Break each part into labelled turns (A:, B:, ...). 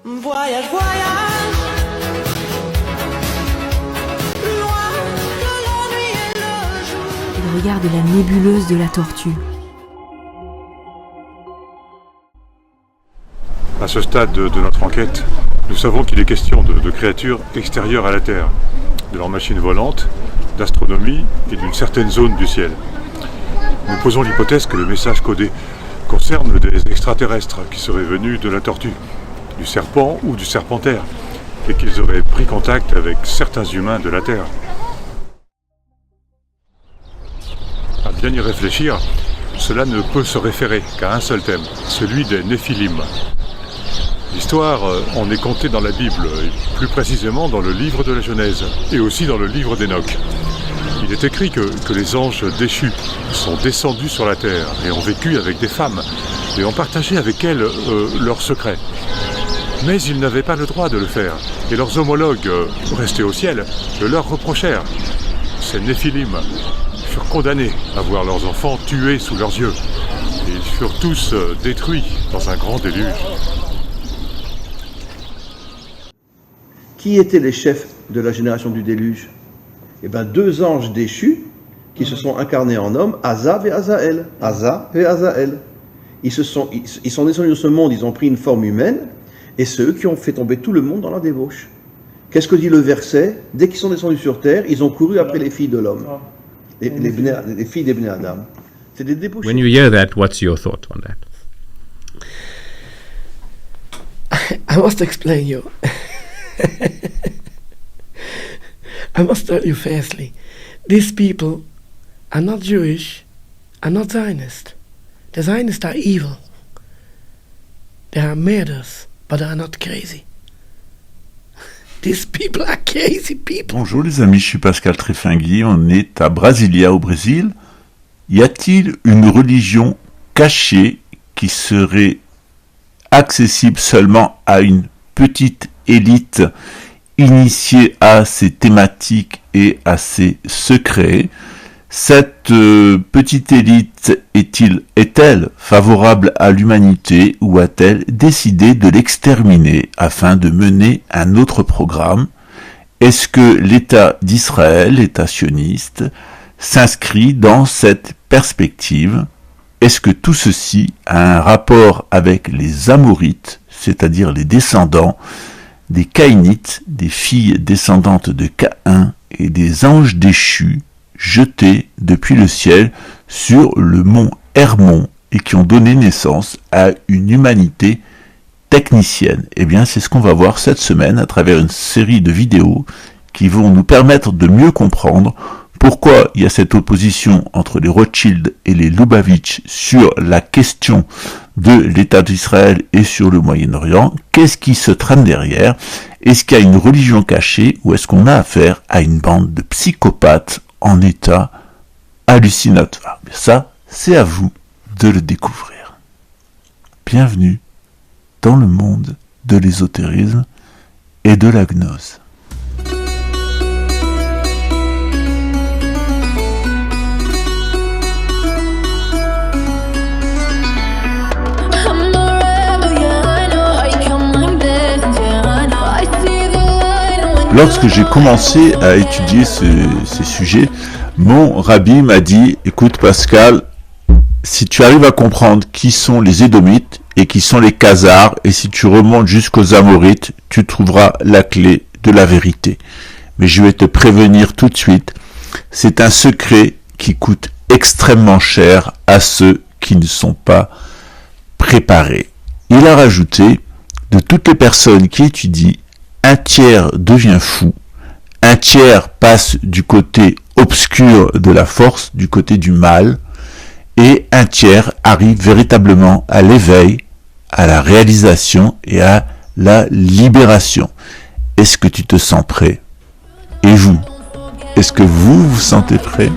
A: Voyage, voyage, loin de la nuit et le jour.
B: Il regarde la nébuleuse de la tortue.
C: À ce stade de notre enquête, nous savons qu'il est question de créatures extérieures à la Terre, de leurs machines volantes, d'astronomie et d'une certaine zone du ciel. Nous posons l'hypothèse que le message codé concerne des extraterrestres qui seraient venus de la tortue, du serpent ou du serpentaire, et qu'ils auraient pris contact avec certains humains de la Terre. À bien y réfléchir, cela ne peut se référer qu'à un seul thème, celui des Néphilim. L'histoire en est contée dans la Bible, et plus précisément dans le livre de la Genèse, et aussi dans le livre d'Enoch. Il est écrit que les anges déchus sont descendus sur la terre et ont vécu avec des femmes, et ont partagé avec elles leurs secrets. Mais ils n'avaient pas le droit de le faire, et leurs homologues, restés au ciel, le leur reprochèrent. Ces Néphilim furent condamnés à voir leurs enfants tués sous leurs yeux, et ils furent tous détruits dans un grand déluge.
D: Qui étaient les chefs de la génération du déluge? Eh bien, 2 anges déchus qui se sont incarnés en hommes, Asa et Azaël. Asa et Azaël. Ils sont descendus de ce monde, ils ont pris une forme humaine, et c'est eux qui ont fait tomber tout le monde dans la débauche. Qu'est-ce que dit le verset? Dès qu'ils sont descendus sur terre, ils ont couru après les filles de l'homme, les filles des Bnei Adam. C'est des débauchés.
E: When you hear that, what's your thought on that?
F: I must explain you. I must tell you firstly, these people are not Jewish, are not Zionist. The Zionists are evil. They are murderers, but they are not crazy. These people are crazy people.
G: Bonjour les amis, je suis Pascal Trefingui, on est à Brasilia au Brésil. Y a-t-il une religion cachée qui serait accessible seulement à une petite élite initiée à ces thématiques et à ces secrets? Cette petite élite est-elle favorable à l'humanité ou a-t-elle décidé de l'exterminer afin de mener un autre programme? Est-ce que l'État d'Israël, l'État sioniste, s'inscrit dans cette perspective? Est-ce que tout ceci a un rapport avec les Amorites, c'est-à-dire les descendants des Caïnites, des filles descendantes de Caïn et des anges déchus jetés depuis le ciel sur le mont Hermon et qui ont donné naissance à une humanité technicienne? Eh bien, c'est ce qu'on va voir cette semaine à travers une série de vidéos qui vont nous permettre de mieux comprendre pourquoi il y a cette opposition entre les Rothschild et les Lubavitch sur la question de l'État d'Israël et sur le Moyen-Orient. Qu'est-ce qui se trame derrière? Est-ce qu'il y a une religion cachée ou est-ce qu'on a affaire à une bande de psychopathes en état hallucinatoire? Ça, c'est à vous de le découvrir. Bienvenue dans le monde de l'ésotérisme et de la gnose. Lorsque j'ai commencé à étudier ces sujets, mon rabbi m'a dit, écoute Pascal, si tu arrives à comprendre qui sont les Édomites et qui sont les Khazars, et si tu remontes jusqu'aux Amorites, tu trouveras la clé de la vérité. Mais je vais te prévenir tout de suite, c'est un secret qui coûte extrêmement cher à ceux qui ne sont pas préparés. Il a rajouté, de toutes les personnes qui étudient, un tiers devient fou, un tiers passe du côté obscur de la force, du côté du mal, et un tiers arrive véritablement à l'éveil, à la réalisation et à la libération. Est-ce que tu te sens prêt? Et vous? Est-ce que vous vous sentez prêt?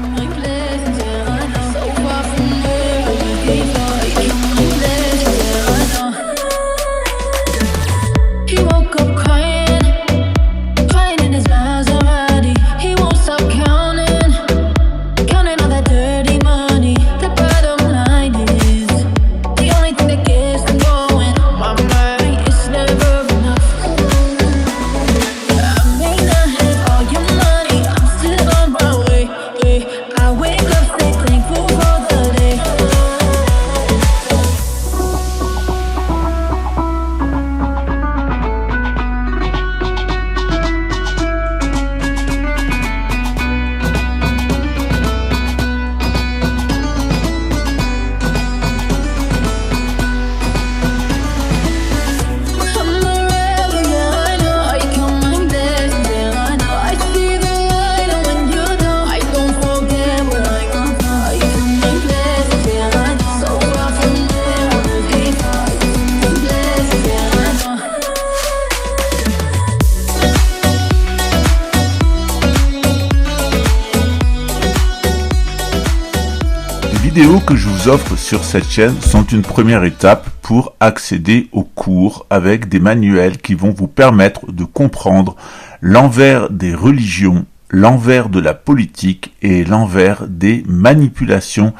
G: vidéos que je vous offre sur cette chaîne sont une première étape pour accéder aux cours avec des manuels qui vont vous permettre de comprendre l'envers des religions, l'envers de la politique et l'envers des manipulations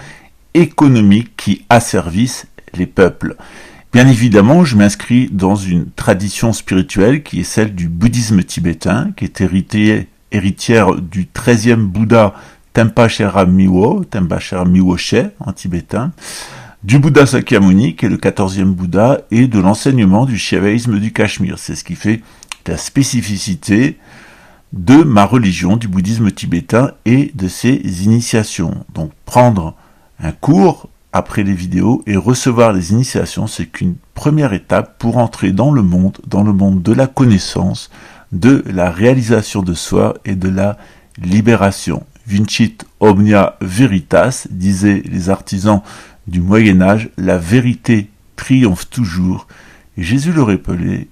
G: économiques qui asservissent les peuples. Bien évidemment, je m'inscris dans une tradition spirituelle qui est celle du bouddhisme tibétain, qui est héritière du 13e Bouddha Tenpa-Chera Miwo, Tenpa-Chera Miwoshe en tibétain, du Bouddha Sakyamuni, qui est le 14e Bouddha, et de l'enseignement du shivaïsme du Cachemire. C'est ce qui fait la spécificité de ma religion, du bouddhisme tibétain et de ses initiations. Donc prendre un cours après les vidéos et recevoir les initiations, c'est qu'une première étape pour entrer dans le monde de la connaissance, de la réalisation de soi et de la libération. Vincit omnia veritas, disaient les artisans du Moyen-Âge, la vérité triomphe toujours. Et Jésus le rappelait,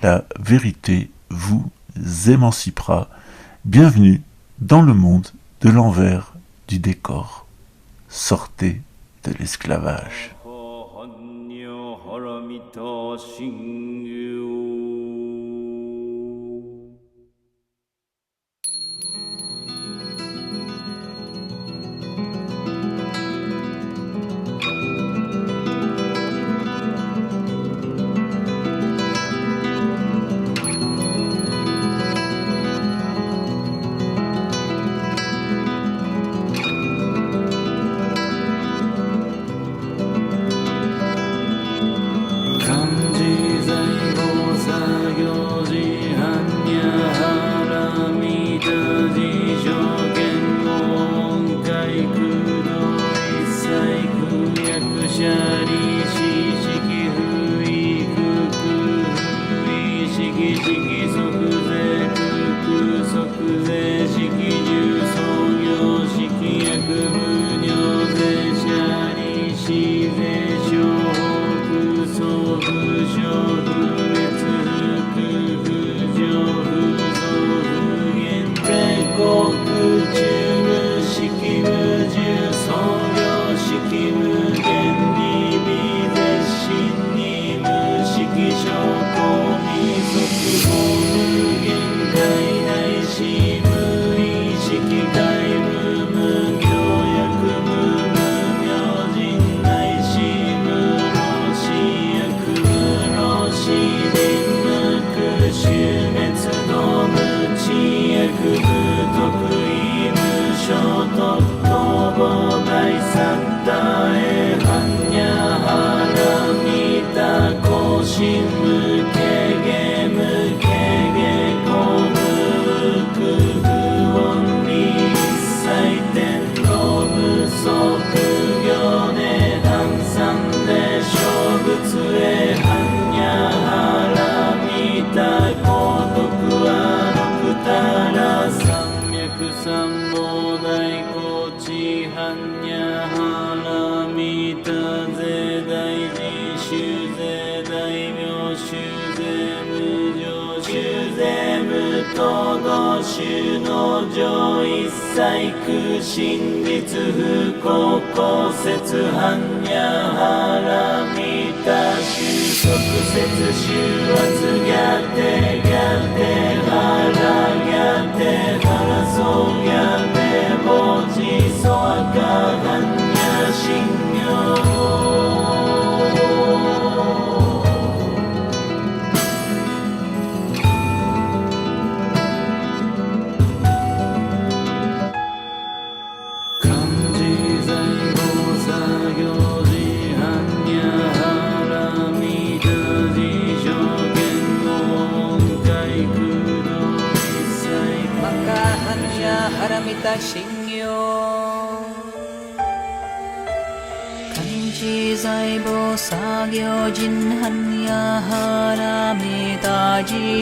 G: la vérité vous émancipera. Bienvenue dans le monde de l'envers du décor. Sortez de l'esclavage.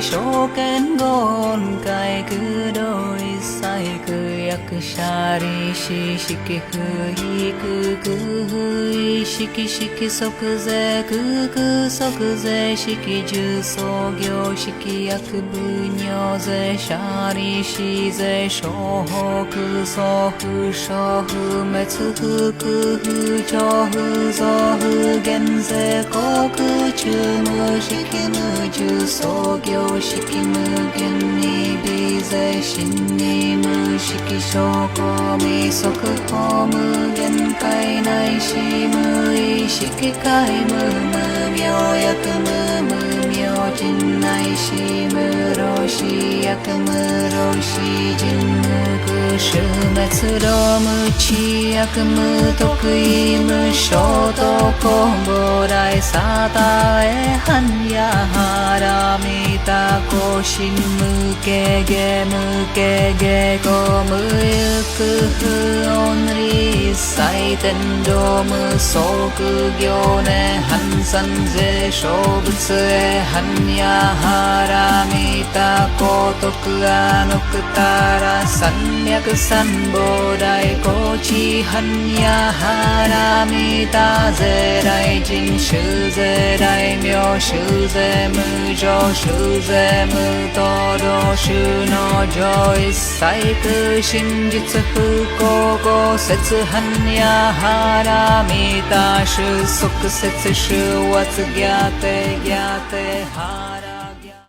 A: Shoken gon kai ku doi sai ku
H: 約シャリシ式不意空空不意式式即税空空即税式重創業式薬部尿税シャリシ税小北総不小不滅不空不超不増不減税航空中無式無重創業式無限に微税真に無式証拠未速報無限界内し無意識界無無明薬無無明人内し無老死薬無老死人無空終滅老無知薬無得意無衝動公募来サタエハンヤハラミタコシン無形ゲ無形ゲゴ無ゆく不音理祭天道無即行ね半山税小仏へ半ヤハラミタ高徳アノクタラ山脈三宝大高知半ヤハラミタ税来人修税大名修税無常修税無道道修の上一切空真実不公合説半ヤハラミタ収束説修圧ギャテハラ